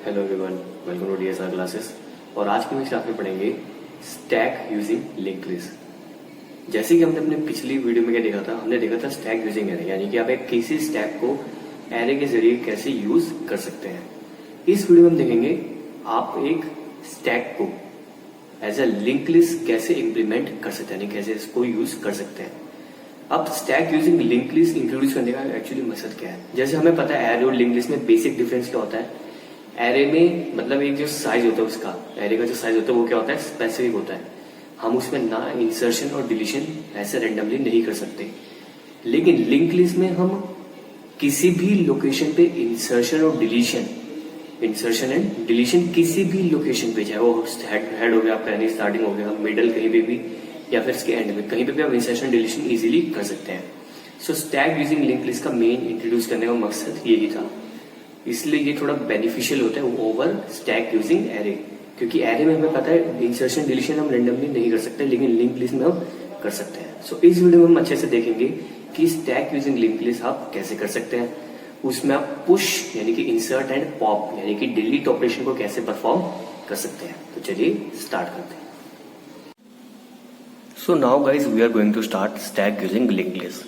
Hello everyone, welcome to DSR classes. और आज की क्लास में पढ़ेंगे स्टैक यूजिंग लिंक लिस्ट। जैसे कि हमने अपने पिछली वीडियो में क्या देखा था, हमने देखा था स्टैक यूजिंग एरे, यानी कि आप एक किसी स्टैक को एरे के जरिए कैसे यूज कर सकते हैं। इस वीडियो में हम देखेंगे आप एक स्टैक को एज अ लिंक लिस्ट कैसे इंप्लीमेंट कर सकते हैं, यानी कैसे इसको यूज कर सकते हैं। अब stack using link list introduce करने का एक्चुअली मकसद क्या है। जैसे हमें पता है एरे और लिंक लिस्ट में बेसिक डिफरेंस क्या होता है। एरे में मतलब एक जो साइज होता है उसका, एरे का जो साइज होता है वो क्या होता है, स्पेसिफिक होता है। हम उसमें ना इंसर्शन और डिलीशन ऐसे रेंडमली नहीं कर सकते। लेकिन लिंक लिस्ट में हम किसी भी लोकेशन पे इंसर्शन और डिलीशन, इंसर्शन एंड डिलीशन किसी भी लोकेशन पे, चाहे वो हेड हो गया आपका यानी स्टार्टिंग हो गया, मिडल कहीं पे भी, या फिर इसके एंड में कहीं पे भी आप इंसर्शन डिलीशन इजीली कर सकते हैं। सो स्टैक यूजिंग लिंक लिस्ट का मेन इंट्रोड्यूस करने का मकसद यही था। इसलिए ये थोड़ा बेनिफिशियल होता है ओवर स्टैक यूजिंग एरे, क्योंकि एरे में हमें पता है इंसर्शन डिलीशन हम रेंडमली नहीं कर सकते, लेकिन लिंक लिस्ट में हम कर सकते हैं। सो इस वीडियो में हम अच्छे से देखेंगे कि स्टैक यूजिंग लिंक लिस्ट आप कैसे कर सकते हैं। उसमें आप पुश यानी कि इंसर्ट एंड पॉप यानी कि डिलीट ऑपरेशन को कैसे परफॉर्म कर सकते हैं। तो चलिए स्टार्ट करते हैं। So now guys we are going to start stack using link list.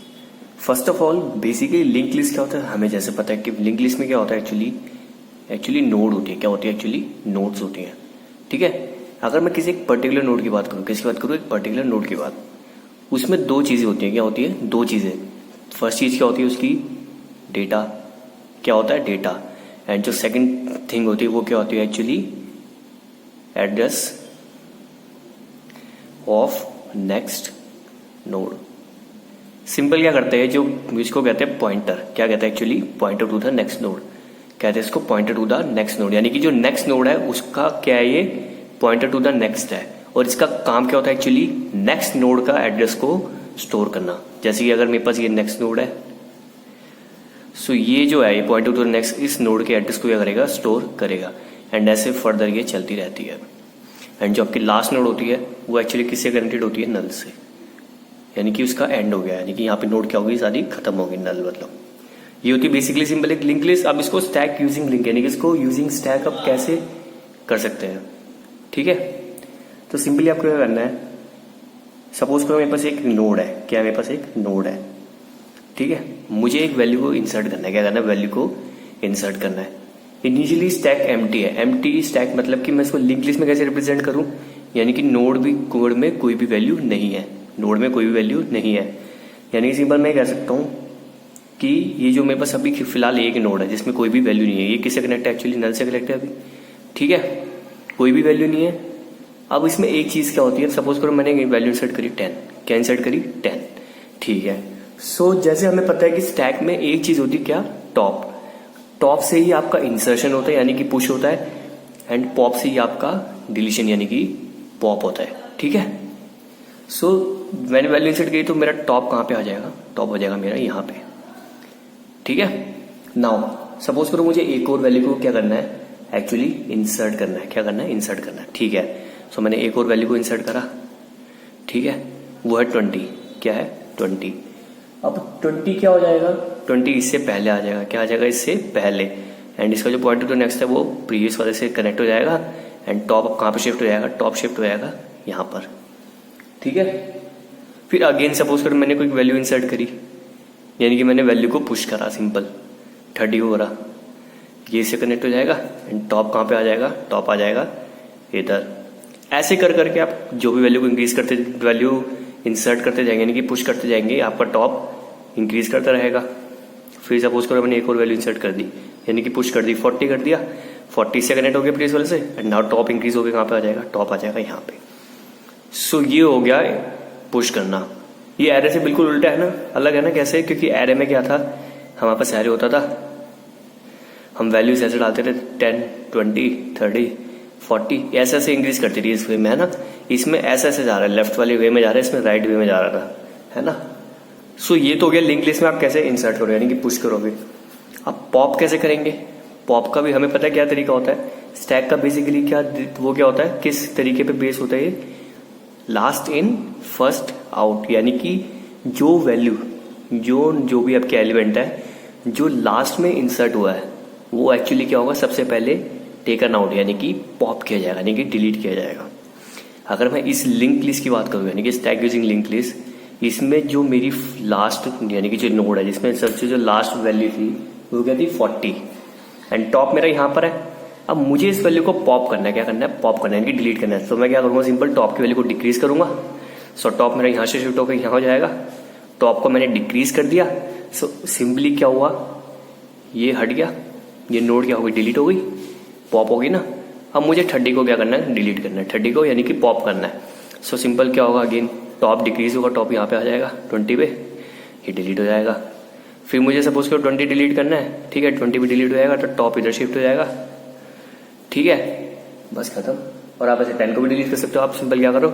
First of all basically link list क्या होता है, हमें जैसे पता है कि लिंक लिस्ट में क्या होता है, एक्चुअली नोड होती है। क्या होती है, एक्चुअली नोड्स होती हैं। ठीक है, अगर मैं किसी एक पर्टिकुलर नोड की बात करूं, किसकी बात करूं, एक पर्टिकुलर नोड की बात, उसमें दो चीजें होती हैं। क्या होती है, दो चीजें। फर्स्ट चीज क्या होती है उसकी, डेटा। क्या होता है, डेटा। एंड जो सेकंड थिंग होती है वो क्या होती है, actually address of next node. Simple क्या करते हैं, जो इसको कहते हैं पॉइंटर, क्या कहते हैं actually, pointer to the next node कहते हैं इसको, pointer to the next node. यानी कि जो नेक्स्ट नोड है उसका क्या है, ये पॉइंटर टू द नेक्स्ट है। और इसका काम क्या होता है, एक्चुअली नेक्स्ट नोड का एड्रेस को स्टोर करना। जैसे कि अगर मेरे पास ये नेक्स्ट नोड है, सो ये जो है ये पॉइंटर टू द नेक्स्ट, इस नोड के एड्रेस को क्या करेगा, स्टोर करेगा। एंड ऐसे फर्दर ये चलती रहती है। एंड जो आपकी लास्ट नोड होती है वो एक्चुअली किससे कनेक्टेड होती है, नल से, यानी कि उसका एंड हो गया, यानी कि यहाँ पे नोड क्या होगी, सारी खत्म होगी, नल मतलब। ये होती है बेसिकली सिंपल एक लिंक लिस्ट। अब इसको स्टैक यूजिंग लिंक यानी कि इसको यूजिंग स्टैक अब कैसे कर सकते हैं। ठीक है, तो सिंपली आपको क्या करना है, सपोज करो मेरे पास एक नोड है। क्या, मेरे पास एक नोड है। ठीक है, मुझे एक वैल्यू को इंसर्ट करना है। क्या करना है, वैल्यू को इंसर्ट करना है। इनिशियली स्टैक एम्प्टी है। एम्प्टी स्टैक मतलब कि मैं इसको लिंक लिस्ट में कैसे रिप्रेजेंट करूं, यानी कि कोड में कोई भी वैल्यू नहीं है, नोड में कोई भी वैल्यू नहीं है। यानी कि सिंपल मैं कह सकता हूं कि ये जो मेरे पास अभी फिलहाल एक नोड है जिसमें कोई भी वैल्यू नहीं है, ये किससे कनेक्ट है, एक्चुअली नल से कनेक्ट है अभी। ठीक है, कोई भी वैल्यू नहीं है। अब इसमें एक चीज क्या होती है, सपोज करो मैंने वैल्यू इंसर्ट करी 10। क्या इंसर्ट करी, 10। ठीक है, सो जैसे हमें पता है कि स्टैक में एक चीज होती है, क्या, टॉप। टॉप से ही आपका इंसर्शन होता है यानी कि पुश होता है, एंड पॉप से ही आपका डिलीशन यानी कि पॉप होता है। ठीक है, सो मैंने वैल्यू इंसर्ट की तो मेरा टॉप कहां पे आ जाएगा, टॉप हो जाएगा मेरा यहाँ पे। ठीक है, नाउ सपोज करो मुझे एक और वैल्यू को क्या करना है, एक्चुअली इंसर्ट करना है। क्या करना है, इंसर्ट करना है। ठीक है, सो मैंने एक और वैल्यू को इंसर्ट करा। ठीक है, वो है 20। क्या है, 20। अब 20 क्या हो जाएगा, 20 इससे पहले आ जाएगा। क्या आ जाएगा, इससे पहले। एंड इसका जो पॉइंटर टू नेक्स्ट है वो प्रीवियस वाले से कनेक्ट हो जाएगा। एंड टॉप अब कहां पे शिफ्ट हो जाएगा, टॉप शिफ्ट हो जाएगा यहाँ पर। ठीक है, फिर अगेन सपोज करो मैंने कोई वैल्यू इंसर्ट करी, यानी कि मैंने वैल्यू को पुश करा, सिंपल 30 हो रहा, ये इससे कनेक्ट हो जाएगा। एंड टॉप कहां पे आ जाएगा, टॉप आ जाएगा इधर। ऐसे कर करके आप जो भी वैल्यू को इंक्रीज करते, वैल्यू इंसर्ट करते जाएंगे यानी कि पुश करते जाएंगे, आपका टॉप इंक्रीज करता रहेगा। फिर सपोज करो मैंने एक और वैल्यू इंसर्ट कर दी यानी कि पुश कर दी, 40 कर दिया, 40 से कनेक्ट हो गया प्रीवियस वाले से। एंड नाउ टॉप इंक्रीज हो गया, कहां पे आ जाएगा, टॉप आ जाएगा यहाँ पे। सो ये हो गया पुश करना। ये एरे से बिल्कुल उल्टा है ना, अलग है ना। कैसे, क्योंकि एरे में क्या था, हमारे पास एरे होता था, हम वैल्यूज ऐसे डालते थे 10, 20, 30, 40 ऐसे ऐसे इंक्रीज करती थी इस वे में, है ना। इसमें ऐसे ऐसे जा रहा है, लेफ्ट वाले वे में जा रहा है, इसमें राइट वे में जा रहा था, है ना। सो ये तो हो गया लिंक लिस्ट में आप कैसे इंसर्ट करोगे यानी कि पुश करोगे। अब पॉप कैसे करेंगे, पॉप का भी हमें पता है क्या तरीका होता है। स्टैक का बेसिकली क्या, वो क्या होता है, किस तरीके पे बेस होता है, लास्ट इन फर्स्ट आउट। यानी कि जो वैल्यू, जो भी आपके एलिमेंट है जो लास्ट में इंसर्ट हुआ है वो एक्चुअली क्या होगा, सबसे पहले टेकन आउट यानी कि पॉप किया जाएगा, यानी कि डिलीट किया जाएगा। अगर मैं इस लिंक लिस्ट की बात करूँ यानी कि स्टैक यूजिंग लिंक लिस्ट, इसमें जो मेरी लास्ट यानी कि जो नोड है जिसमें सबसे जो लास्ट वैल्यू थी वो क्या थी 40 एंड टॉप मेरा यहाँ पर है। अब मुझे इस वैल्यू को पॉप करना है, क्या करना है पॉप करना है यानी कि डिलीट करना है। तो मैं क्या करूँगा, सिंपल टॉप की वैल्यू को डिक्रीज करूंगा। सो टॉप मेरा यहाँ से शिफ्ट होकर यहाँ हो जाएगा, टॉप को मैंने डिक्रीज कर दिया। सो सिंपली क्या हुआ, ये हट गया, ये नोड क्या हो गई, डिलीट हो गई, पॉप होगी ना। अब मुझे 30 को क्या करना है, डिलीट करना है, 30 को यानी कि पॉप करना है। सो सिंपल क्या होगा, अगेन टॉप डिक्रीज होगा, टॉप यहाँ पे आ जाएगा 20 पे, ये डिलीट हो जाएगा। फिर मुझे सपोज करो 20 डिलीट करना है, ठीक है 20 पे डिलीट हो जाएगा तो टॉप इधर शिफ्ट हो जाएगा, ठीक है बस खत्म। और आप ऐसे 10 को भी डिलीट कर सकते हो। आप सिंपल क्या करो,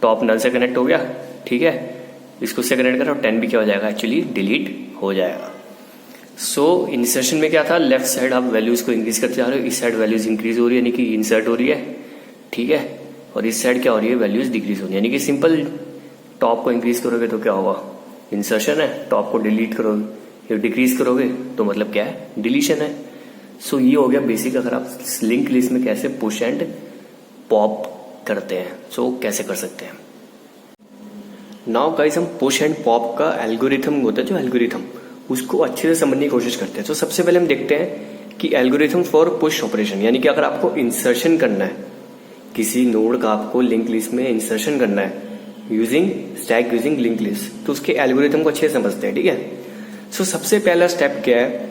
टॉप नल से कनेक्ट हो गया, ठीक है इसको से कनेक्ट करो, 10 भी क्या हो जाएगा एक्चुअली डिलीट हो जाएगा। सो इंसर्शन में क्या था, लेफ्ट साइड आप वैल्यूज को इंक्रीज करते जा रहे हो, इस साइड वैल्यूज इंक्रीज हो रही है यानी कि इंसर्ट हो रही है, ठीक है, और इस साइड क्या हो रही है, वैल्यूज डिक्रीज हो रही है। यानी कि सिंपल टॉप को इंक्रीज करोगे तो क्या होगा, इंसर्शन है, टॉप को डिलीट करोगे या डिक्रीज करोगे तो मतलब क्या है, डिलीशन है। सो ये हो गया बेसिक, अगर आप लिंक लिस्ट में कैसे पुश एंड पॉप करते हैं, सो कैसे कर सकते हैं। नाउ गाइस हम पुश एंड पॉप का एल्गोरिथम होता है, जो एल्गोरिथम उसको अच्छे से समझने की कोशिश करते हैं। तो सबसे पहले हम देखते हैं कि एल्गोरिथम फॉर पुश ऑपरेशन, यानी कि अगर आपको इंसर्शन करना है किसी नोड का, आपको लिंक लिस्ट में इंसर्शन करना है using stack using link list, तो उसके एल्गोरिथम को अच्छे से समझते हैं, ठीक है। सो सबसे पहला स्टेप क्या है,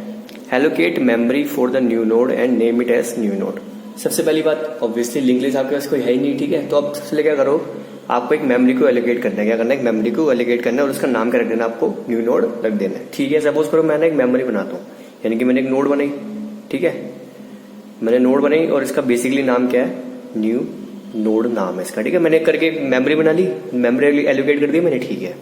allocate memory for the new node and name it as new node. सबसे पहली बात, ऑब्वियसली लिंक लिस्ट आपके पास कोई है ही नहीं, ठीक है, तो आप सबसे क्या करो, आपको एक मेमोरी को एलोकेट करना है, क्या करना है, एक मेमोरी को एलोकेट करना है और उसका नाम क्या रख देना, आपको न्यू नोड रख देना है, ठीक है। सपोज करो मैंने एक मेमोरी बनाता हूँ, यानी कि मैंने एक नोड बनाई, ठीक है, मैंने नोड बनाई और इसका बेसिकली नाम क्या है, न्यू नोड नाम है इसका, ठीक है। मैंने करके मेमोरी बना ली, मेमोरी एलोकेट कर दी मैंने, ठीक है।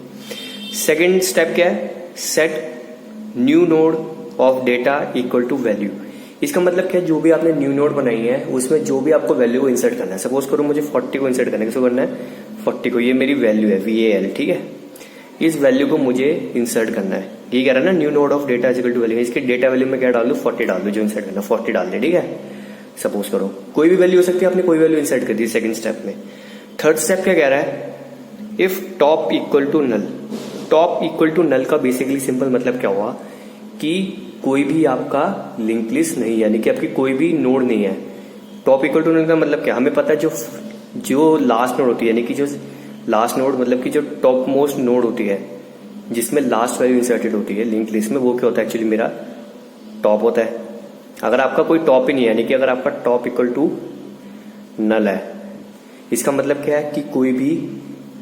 सेकेंड स्टेप क्या है, set new node of data equal to value. इसका मतलब क्या है, जो भी आपने न्यू नोड बनाई है उसमें जो भी आपको वैल्यू को इंसर्ट करना है। सपोज करो मुझे 40 को इंसर्ट करना है, किसको करना है, 40 को, ये मेरी वैल्यू है VAL, ठीक है, इस वैल्यू को मुझे इंसर्ट करना है। ये कह रहा है ना, new node of data equal to value, इसके डेटा वैल्यू में क्या डाल दू, 40 डाल दू, जो इंसर्ट करना 40 डाल दे, ठीक है। सपोज करो कोई भी वैल्यू हो सकती है, आपने कोई वैल्यू इंसर्ट कर दी सेकंड स्टेप में। थर्ड स्टेप क्या कह रहा है, if top equal to null. Top equal to null का बेसिकली सिंपल मतलब क्या हुआ कि कोई भी आपका लिंक लिस्ट नहीं, यानी कि आपकी कोई भी नोड नहीं है। टॉप इक्वल टू नल का मतलब क्या, हमें पता है जो लास्ट नोड होती है, यानी कि जो लास्ट नोड मतलब कि जो टॉप मोस्ट नोड होती है जिसमें लास्ट वैल्यू इंसर्टेड होती है लिंक लिस्ट में, वो क्या होता है एक्चुअली, मेरा टॉप होता है। अगर आपका कोई टॉप ही नहीं है, यानी कि अगर आपका टॉप इक्वल टू नल है, इसका मतलब क्या है कि कोई भी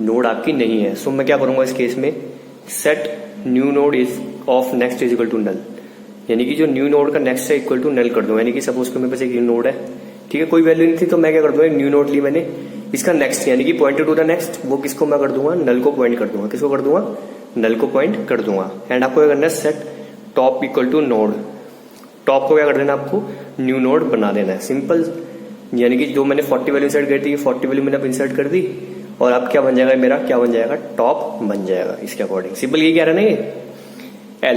नोड आपकी नहीं है। सो मैं क्या करूंगा इस केस में, set new node is of next is equal to null, यानी कि जो न्यू नोड का नेक्स्ट है इक्वल टू नल कर दूं। यानी कि सपोज को मेरे पास एक नोड है, ठीक है, कोई वैल्यू नहीं थी, तो मैं क्या कर दूंगा, न्यू नोड ली मैंने, इसका नेक्स्ट यानी कि पॉइंट टू द नेक्स्ट, वो किसको मैं कर दूंगा, नल को पॉइंट कर दूंगा, किसको कर दूंगा, नल को पॉइंट कर दूंगा। एंड आपको क्या करना है, set top equal to node, top को क्या कर देना, आपको न्यू नोड बना देना है, सिंपल। यानी कि जो मैंने 40 वैल्यू इंसर्ट कर दी, 40 वैल्यू मैंने अब इंसर्ट कर दी और अब क्या बन जाएगा, मेरा क्या बन जाएगा, टॉप बन जाएगा इसके अकॉर्डिंग। सिंपल यही कह रहा है ना ये।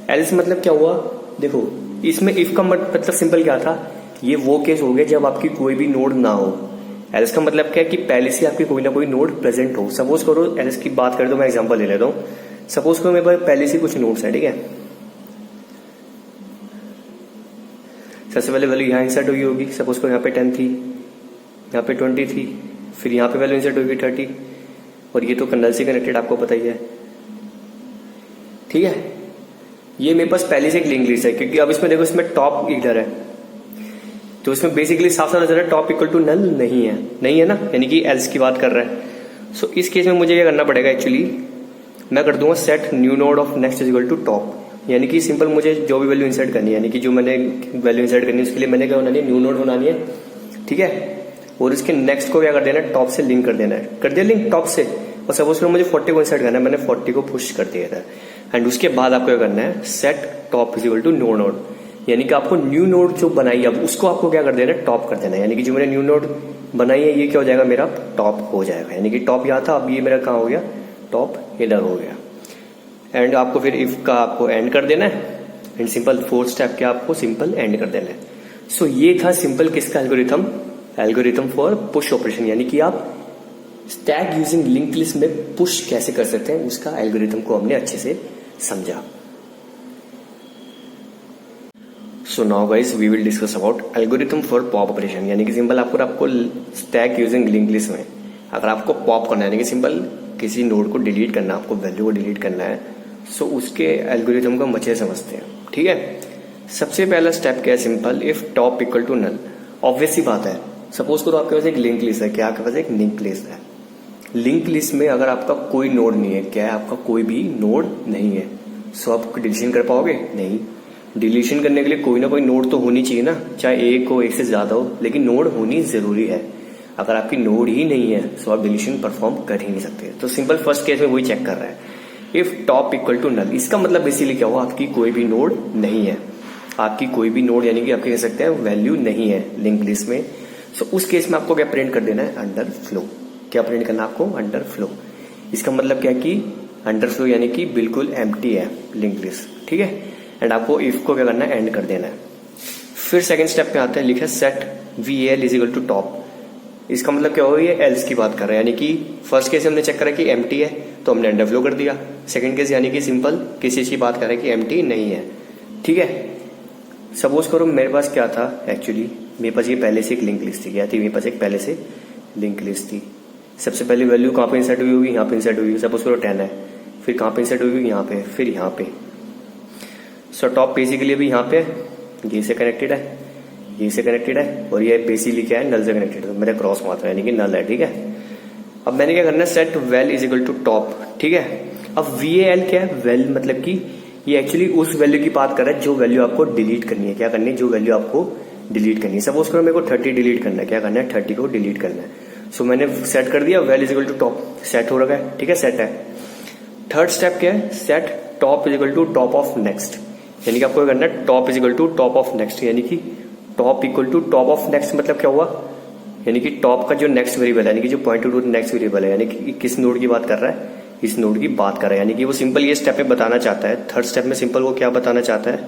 एल्स मतलब क्या हुआ, देखो इसमें इफ का मतलब सिंपल क्या था, ये वो केस हो गया जब आपकी कोई भी नोड ना हो। एल्स का मतलब क्या है कि पहले से आपकी कोई ना कोई नोड प्रेजेंट हो। सपोज करो एल्स की बात करें तो मैं एग्जांपल ले लेता हूँ। सपोज करो मेरे पास पहले से कुछ नोड्स है, ठीक है, सबसे पहले वैल्यू यहाँ इंसर्ट हुई होगी, सपोज करो यहाँ पे 10 थी, यहाँ पे 20 थी, फिर यहाँ पे वैल्यू इंसर्ट होगी 30, और ये तो कर्नल से कनेक्टेड आपको पता ही है, ठीक है। ये मेरे पास पहले से एक लिंक लिस्ट है, क्योंकि अब इसमें देखो इसमें टॉप इधर है, तो इसमें बेसिकली साफ साफ नजर है टॉप इक्वल टू नल नहीं है ना, यानी कि एल्स की बात कर रहा है। सो इस केस में मुझे क्या करना पड़ेगा, एक्चुअली मैं कर दूंगा set new node of next is equal to top, यानी कि सिंपल मुझे जो भी वैल्यू इंसर्ट करनी है, यानी कि जो मैंने वैल्यू इंसर्ट करनी है उसके लिए मैंने क्या बनानी है, न्यू नोड बनानी है, ठीक है, और इसके नेक्स्ट को क्या कर देना है, टॉप से लिंक कर देना है, कर दिया लिंक टॉप से। और सपोज करो मुझे 40 को इंसर्ट करना है, मैंने 40 को पुश कर दिया था, एंड उसके बाद आपको क्या करना है, set top is equal to no node, यानी कि आपको न्यू नोड जो बनाई है अब उसको आपको क्या कर देना है, टॉप कर देना है, यानी कि जो मैंने न्यू नोड बनाई है ये क्या हो जाएगा, मेरा टॉप हो जाएगा, यानी कि टॉप यहाँ था, अब ये मेरा कहाँ हो गया, टॉप इधर हो गया। एंड आपको फिर इफ का आपको एंड कर देना है, एंड सिंपल फोर्थ स्टेप क्या आपको सिंपल एंड कर देना है। सो ये था सिंपल किसका algorithm, algorithm for push operation, यानी कि आप स्टैक यूजिंग लिंक लिस्ट में पुश कैसे कर सकते हैं उसका एल्गोरिथम को हमने अच्छे से समझा। So now guys we will discuss about algorithm for pop operation, यानी कि सिंपल आपको स्टैक यूजिंग लिंक लिस्ट में अगर आपको पॉप करना है, यानी कि सिंपल किसी नोड को डिलीट करना है, आपको वैल्यू को डिलीट करना है, सो उसके एल्गोरिथम को हम अच्छे से समझते हैं। ठीक है, सबसे पहला स्टेप क्या है, simple if top equal to null. Obvious सी बात है, सपोज करो आपके पास एक लिंक लिस्ट है, क्या आपके पास एक लिंक लिस्ट है, लिंक लिस्ट में अगर आपका कोई नोड नहीं है, क्या है आपका कोई भी नोड नहीं है, सो आप डिलीशन कर पाओगे नहीं। डिलीशन करने के लिए कोई ना कोई नोड तो होनी चाहिए ना, चाहे एक हो एक से ज्यादा हो, लेकिन नोड होनी जरूरी है। अगर आपकी नोड ही नहीं है तो आप डिलीशन परफॉर्म कर ही नहीं सकते। तो सिंपल फर्स्ट केस में वही चेक कर रहा है, if top equal to null, इसका मतलब बेसिकली क्या हुआ, आपकी कोई भी नोड नहीं है, आपकी कोई भी नोड यानी कि आप कह सकते हैं वैल्यू नहीं है लिंक लिस्ट में। सो उस केस में आपको क्या प्रिंट कर देना है, अंडर फ्लो। क्या प्रिंट करना है आपको, अंडर फ्लो। इसका मतलब क्या कि अंडर फ्लो यानी कि बिल्कुल एम्प्टी है लिंक लिस्ट। ठीक है, एंड आपको इफ को क्या करना है, एंड कर देना है। फिर सेकंड स्टेप पे आते हैं, लिखा set VAL is equal to top. इसका मतलब क्या हो, ये एल्स की बात कर रहा है, यानी कि फर्स्ट केस हमने चेक करा कि एम्प्टी है तो हमने अंडर फ्लो कर दिया। सेकंड केस यानी कि सिंपल किसी चीज की बात कर रहा है कि एम्प्टी नहीं है। ठीक है, सपोज करो मेरे पास क्या था, एक्चुअली मेरे पास ये पहले से एक लिंक लिस्ट थी, क्या थी मेरे पास एक पहले से लिंक लिस्ट थी। सबसे पहले वैल्यू कहाँ पे इंसर्ट हुई होगी, यहाँ पे इंसर्ट हुई होगी, सपोज करो 10 है, फिर कहाँ पे इंसर्ट हुई होगी, यहाँ पे, फिर यहाँ पे। सो टॉप बेसिकली भी यहाँ पे ये से कनेक्टेड है, ये से कनेक्टेड है, और ये बेसिकली क्या है, नल से कनेक्टेड है, मेरा क्रॉस मात्र यानी कि नल है। ठीक है, अब मैंने क्या करना है, set val is equal to top. ठीक है, अब VAL क्या है, वेल मतलब कि ये एक्चुअली उस वैल्यू की बात कर रहा है जो वैल्यू आपको डिलीट करनी है। क्या करनी है, जो वैल्यू आपको डिलीट करनी है। सपोज करो मेरे को 30 डिलीट करना है, क्या करना है, 30 को डिलीट करना है। सो मैंने सेट कर दिया val is equal to top, set हो रखा है। ठीक है, सेट है। थर्ड स्टेप क्या है, set top is equal to top of next, यानी कि आपको करना है top is equal to top of next, यानी कि top equal to top of next मतलब क्या हुआ, यानी कि टॉप का जो नेक्स्ट वेरिएबल है, यानी कि जो पॉइंट टू नेक्स्ट वेरिएबल है, यानी कि किस नोड की बात कर रहा है, इस नोड की बात कर रहा है। यानी कि वो सिंपल ये स्टेप में बताना चाहता है, थर्ड स्टेप में सिंपल वो क्या बताना चाहता है,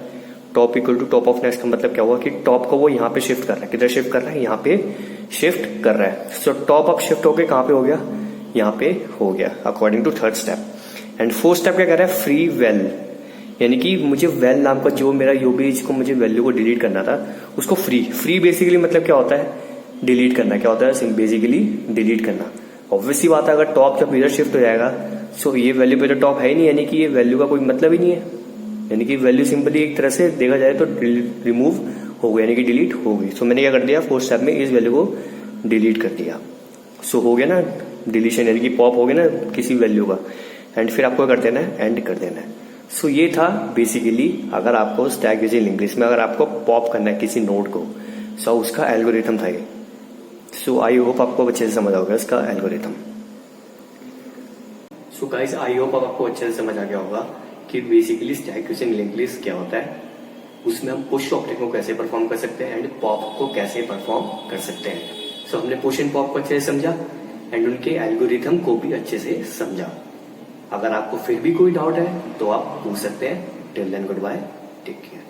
top equal to top of next का मतलब क्या हुआ कि टॉप को वो यहाँ पे शिफ्ट कर रहा है। किधर शिफ्ट कर रहा है, यहाँ पे शिफ्ट कर रहा है। सो टॉप अब शिफ्ट होके कहाँ पे हो गया, यहाँ पे हो गया, according to third step. And fourth step क्या कर रहा है, फ्री वेल, यानी कि मुझे वेल नाम का जो मेरा यूबीज को मुझे वैल्यू को डिलीट करना था उसको फ्री बेसिकली मतलब क्या होता है, डिलीट करना। क्या होता है, बेसिकली डिलीट करना। ऑब्वियसली बात है, अगर टॉप जब इधर शिफ्ट हो जाएगा सो ये वैल्यू पे तो टॉप है ही नहीं, यानी कि ये वैल्यू का कोई मतलब ही नहीं है, यानी कि वैल्यू सिंपली एक तरह से देखा जाए तो रिमूव हो गई, यानी कि डिलीट हो गई। सो मैंने क्या कर दिया, फोर्थ स्टेप में इस वैल्यू को डिलीट कर दिया। सो हो गया ना डिलीशन, यानी कि पॉप हो गया ना किसी वैल्यू का। एंड फिर आपको कर देना है, एंड कर देना है। सो ये था बेसिकली, अगर आपको स्टैक यूजिंग लिंक लिस्ट में अगर आपको पॉप करना है किसी नोड को, सो उसका एल्गोरिथम था ये। सो आई होप आपको अच्छे से समझ आ गया इसका algorithm. So guys I hope आपको अच्छे से समझ आ गया होगा कि basically stack using link list क्या होता है, उसमें हम पुश ऑपरेशन को कैसे परफॉर्म कर सकते हैं एंड पॉप को कैसे परफॉर्म कर सकते हैं। सो हमने पुश एंड पॉप को अच्छे से समझा एंड उनके एल्गोरिथम को भी अच्छे से समझा। अगर आपको फिर भी कोई डाउट है तो आप पूछ सकते हैं। Till then goodbye, take care.